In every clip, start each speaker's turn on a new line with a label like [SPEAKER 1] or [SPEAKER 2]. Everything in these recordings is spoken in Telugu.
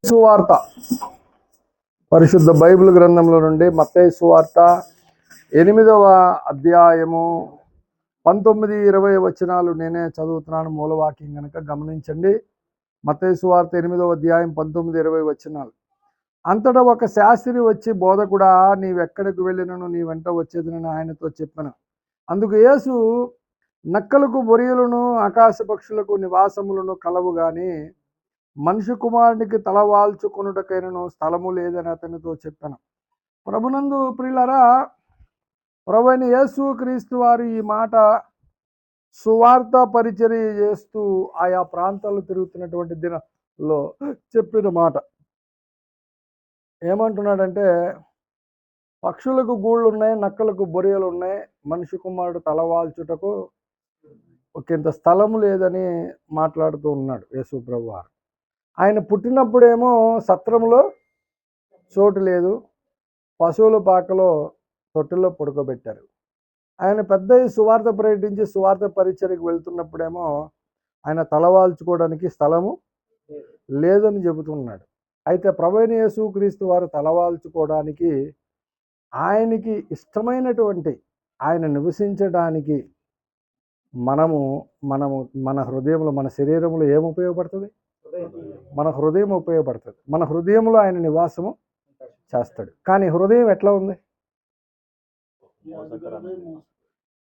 [SPEAKER 1] సువార్త పరిశుద్ధ బైబిల్ గ్రంథంలో నుండి మత్తయి సువార్త 8వ అధ్యాయము 19-20 వచనాలు నేనే చదువుతున్నాను. మూలవాక్యం కనుక గమనించండి. మత్తయి సువార్త 8వ అధ్యాయం 19-20 వచనాలు. అంతటా ఒక శాస్త్రి వచ్చి, బోధకుడా, నీవెక్కడికి వెళ్ళినను నీ వెంట వచ్చేదనని ఆయనతో చెప్పాను. అందుకు యేసు, నక్కలకు బొరియలను ఆకాశ పక్షులకు నివాసములను కలవు గాని మనిషి కుమారునికి తలవాల్చుకొనుటకైనను స్థలము లేదని అతనితో చెప్పాను. ప్రభునందు ప్రియులారా, ప్రభువైన యేసు క్రీస్తు వారు ఈ మాట సువార్త పరిచర్య చేస్తూ ఆయా ప్రాంతాల్లో తిరుగుతున్నటువంటి దినంలో చెప్పిన మాట. ఏమంటున్నాడంటే, పక్షులకు గూళ్ళు ఉన్నాయి, నక్కలకు బొరియలు ఉన్నాయి, మనిషి కుమారుడు తలవాల్చుటకు ఒకంత స్థలము లేదని మాట్లాడుతూ ఉన్నాడు యేసు ప్రభు వారు. ఆయన పుట్టినప్పుడేమో సత్రంలో చోటు లేదు, పశువుల పాకలో తొట్టుల్లో పడుకోబెట్టారు. ఆయన పెద్ద సువార్త పర్యటించి సువార్త పరిచర్యకు వెళ్తున్నప్పుడేమో ఆయన తలవాల్చుకోవడానికి స్థలము లేదని చెబుతున్నాడు. అయితే ప్రభువైన యేసుక్రీస్తు వారు తలవాల్చుకోవడానికి, ఆయనకి ఇష్టమైనటువంటి ఆయన నివసించడానికి మనము మన హృదయంలో, మన శరీరంలో ఏం ఉపయోగపడుతుంది? మన హృదయం ఉపయోగపడుతుంది. మన హృదయంలో ఆయన నివాసము చేస్తాడు. కానీ హృదయం ఎట్లా ఉంది?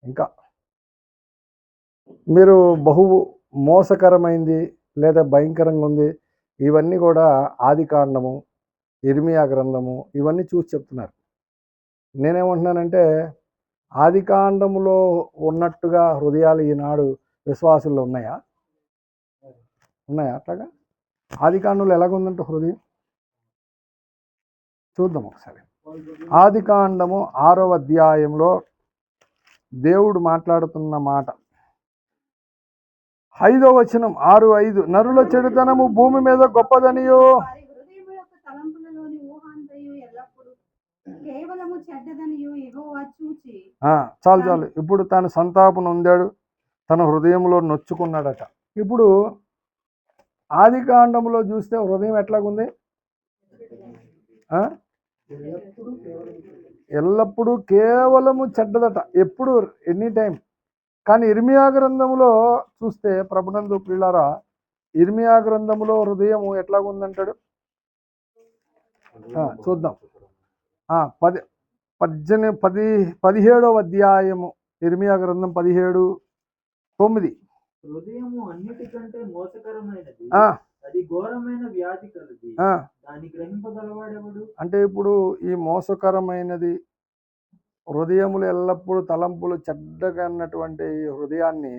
[SPEAKER 1] ఇంకా మీరు బహు మోసకరమైంది లేదా భయంకరంగా ఉంది, ఇవన్నీ కూడా ఆదికాండము, ఇర్మియా గ్రంథము ఇవన్నీ చూసి చెప్తున్నారు. నేనేమంటున్నానంటే, ఆదికాండములో ఉన్నట్టుగా హృదయాలు ఈనాడు విశ్వాసుల్లో ఉన్నాయా? అట్లాగా ఆదికాండంలో ఎలాగుందంటే హృదయం చూద్దాం ఒకసారి. ఆదికాండము 6వ అధ్యాయంలో దేవుడు మాట్లాడుతున్న మాట, 5వ వచనం, 6:5, నరుల చెడుతనము భూమి మీద గొప్పదనియో, చాలు ఇప్పుడు తన సంతాపం నొందాడు, తన హృదయంలో నొచ్చుకున్నాడట. ఇప్పుడు ఆదికాండంలో చూస్తే హృదయం ఎట్లాగుంది? ఎల్లప్పుడూ కేవలము చెడ్డదట, ఎప్పుడు, ఎనీ టైం. కానీ ఇర్మియా గ్రంథంలో చూస్తే, ప్రభునందు ప్రియులారా, ఇర్మియా గ్రంథంలో హృదయం ఎట్లాగుందంటాడు చూద్దాం. 17వ అధ్యాయము ఇర్మియా గ్రంథం 17:9.
[SPEAKER 2] హృదయము అన్నిటికంటే మోసకరమైనది, అది ఘోరమైన వ్యాధి కలది, దాన్ని గ్రహింపగలవాడెవడు?
[SPEAKER 1] అంటే ఇప్పుడు ఈ మోసకరమైనది హృదయములు, ఎల్లప్పుడూ తలంపులు చెడ్డగా అన్నటువంటి ఈ హృదయాన్ని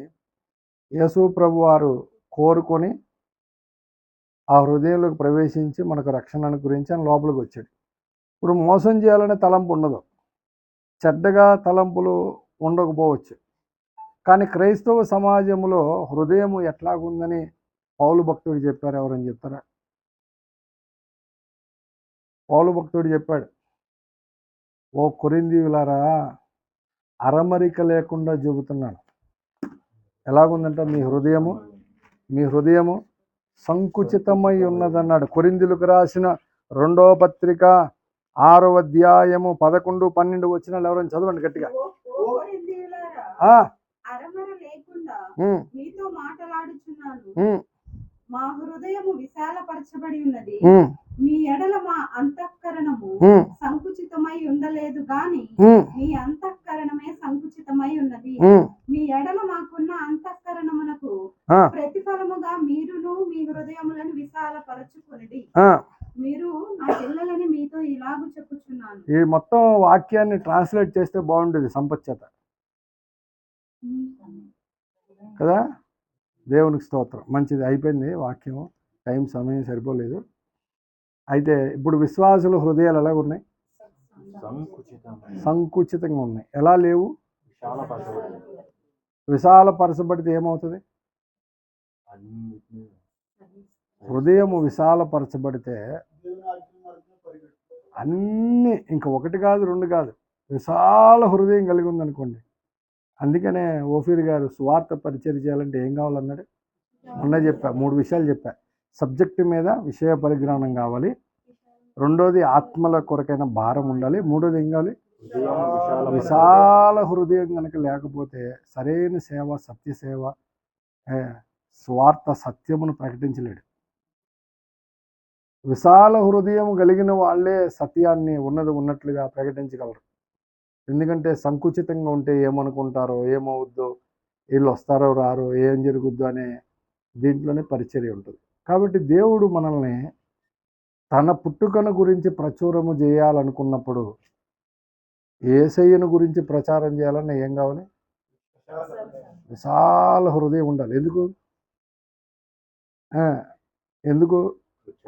[SPEAKER 1] యేసు ప్రభు వారు కోరుకొని ఆ హృదయంలోకి ప్రవేశించి మనకు రక్షణ గురించి అని లోపలికి వచ్చాడు. ఇప్పుడు మోసం చేయాలనే తలంపు ఉండదు, చెడ్డగా తలంపులు ఉండకపోవచ్చు. కానీ క్రైస్తవ సమాజంలో హృదయం ఎట్లాగుందని పౌలు భక్తుడు చెప్పారు. ఎవరని చెప్తారా? పౌలు భక్తుడు చెప్పాడు, ఓ కొరింథీయులారా, అరమరిక లేకుండా చెబుతున్నాను. ఎలాగుందంటే మీ హృదయము సంకుచితమై ఉన్నదన్నాడు. కొరింథీయులకు రాసిన 2వ పత్రిక 6వ అధ్యాయము 11, 12 వచనాలు ఎవరైనా చదవండి గట్టిగా.
[SPEAKER 3] మీతో మాట్లాడుచున్నాను, మా హృదయము విశాలపరచబడి ఉన్నది, మీ ఎడల మా అంతఃకరణము సంకుచితమై ఉండలేదు గాని మీ అంతఃకరణమే సంకుచితమై ఉన్నది. మీ ఎడల మాకున్న అంతఃకరణమునకు ప్రతిఫలముగా మీరును మీ హృదయములను విశాలపరచుకొనిడి. మీరు నా పిల్లలని మీతో ఇలాగూ చెప్పుచున్నాను.
[SPEAKER 1] ఈ మొత్తం వాక్యాన్ని ట్రాన్స్లేట్ చేస్తే బాగుండేది, సంపచ్చత కదా. దేవునికి స్తోత్రం. మంచిది, అయిపోయింది వాక్యము, టైం సమయం సరిపోలేదు. అయితే ఇప్పుడు విశ్వాసుల హృదయాలు ఎలా ఉన్నాయి? సంకుచితంగా ఉన్నాయి. ఎలా లేవు? విశాలపరచబడితే ఏమవుతుంది? హృదయము విశాలపరచబడితే అన్నీ, ఇంకా ఒకటి కాదు, 2 కాదు, విశాల హృదయం కలిగి ఉందనుకోండి. అందుకనే ఓఫీర్ గారు సువార్త పరిచర్య చేయాలంటే ఏం కావాలన్నాడు? మొన్న చెప్పా, 3 విషయాలు చెప్పా. సబ్జెక్టు మీద విషయ పరిజ్ఞానం కావాలి. రెండోది ఆత్మల కొరకైన భారం ఉండాలి. మూడోది ఏం కావాలి? విశాల హృదయం కనుక లేకపోతే సరైన సేవ, సత్యసేవ, స్వార్థ సత్యమును ప్రకటించలేడు. విశాల హృదయం కలిగిన వాళ్ళే సత్యాన్ని ఉన్నట్లుగా ప్రకటించగలరు. ఎందుకంటే సంకుచితంగా ఉంటే ఏమనుకుంటారో, ఏమవుద్దో, వీళ్ళు వస్తారో రారో, ఏం జరుగుద్దో అనే దీంట్లోనే పరిచర్య ఉంటుంది. కాబట్టి దేవుడు మనల్ని తన పుట్టుకను గురించి ప్రచురము చేయాలనుకున్నప్పుడు యేసయ్యను గురించి ప్రచారం చేయాలన్నా ఏం కావాలి? విశాల హృదయం ఉండాలి. ఎందుకు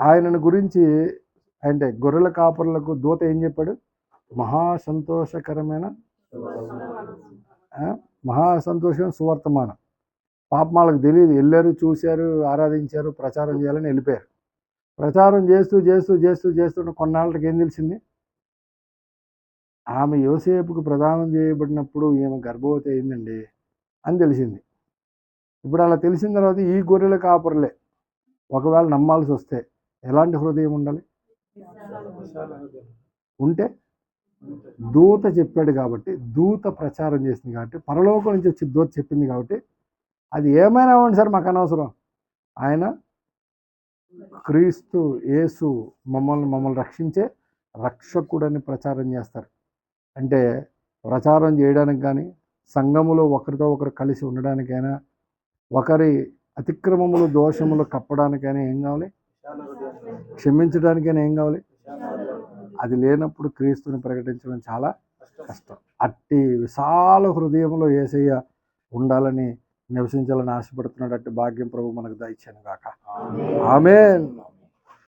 [SPEAKER 1] ఆయనను గురించి అంటే గొర్రెల కాపరులకు దూత ఏం చెప్పాడు? మహాసంతోషకరమైన సువర్తమానం. పాపమాలకు తెలియదు, వెళ్ళారు, చూశారు, ఆరాధించారు, ప్రచారం చేయాలని వెళ్ళిపోయారు. ప్రచారం చేస్తూ కొన్నాళ్ళకి ఏం తెలిసింది? ఆమె యోసేపుకు ప్రదానం చేయబడినప్పుడు ఈమె గర్భవతి అయిందండి అని తెలిసింది. ఇప్పుడు అలా తెలిసిన తర్వాత ఈ గొర్రెల కాపరులే ఒకవేళ నమ్మాల్సి వస్తే ఎలాంటి హృదయం ఉండాలి? ఉంటే దూత చెప్పాడు కాబట్టి, దూత ప్రచారం చేసింది కాబట్టి, పరలోకం నుంచి వచ్చి దూత చెప్పింది కాబట్టి అది ఏమైనా అవ్వండి సార్, మాకు అనవసరం. ఆయన క్రీస్తు యేసు మమ్మల్ని రక్షించే రక్షకుడని ప్రచారం చేస్తారు. అంటే ప్రచారం చేయడానికి కానీ, సంఘములో ఒకరితో ఒకరు కలిసి ఉండడానికైనా, ఒకరి అతిక్రమములు దోషములు కప్పడానికైనా ఏం కావాలి? క్షమించడానికైనా ఏం కావాలి? అది లేనప్పుడు క్రీస్తుని ప్రకటించడం చాలా కష్టం. అట్టి విశాల హృదయంలో యేసయ్య ఉండాలని, నివసించాలని ఆశపడుతున్నాడు. అట్టి భాగ్యం ప్రభు మనకు దయచేయను గాక. ఆమేన్.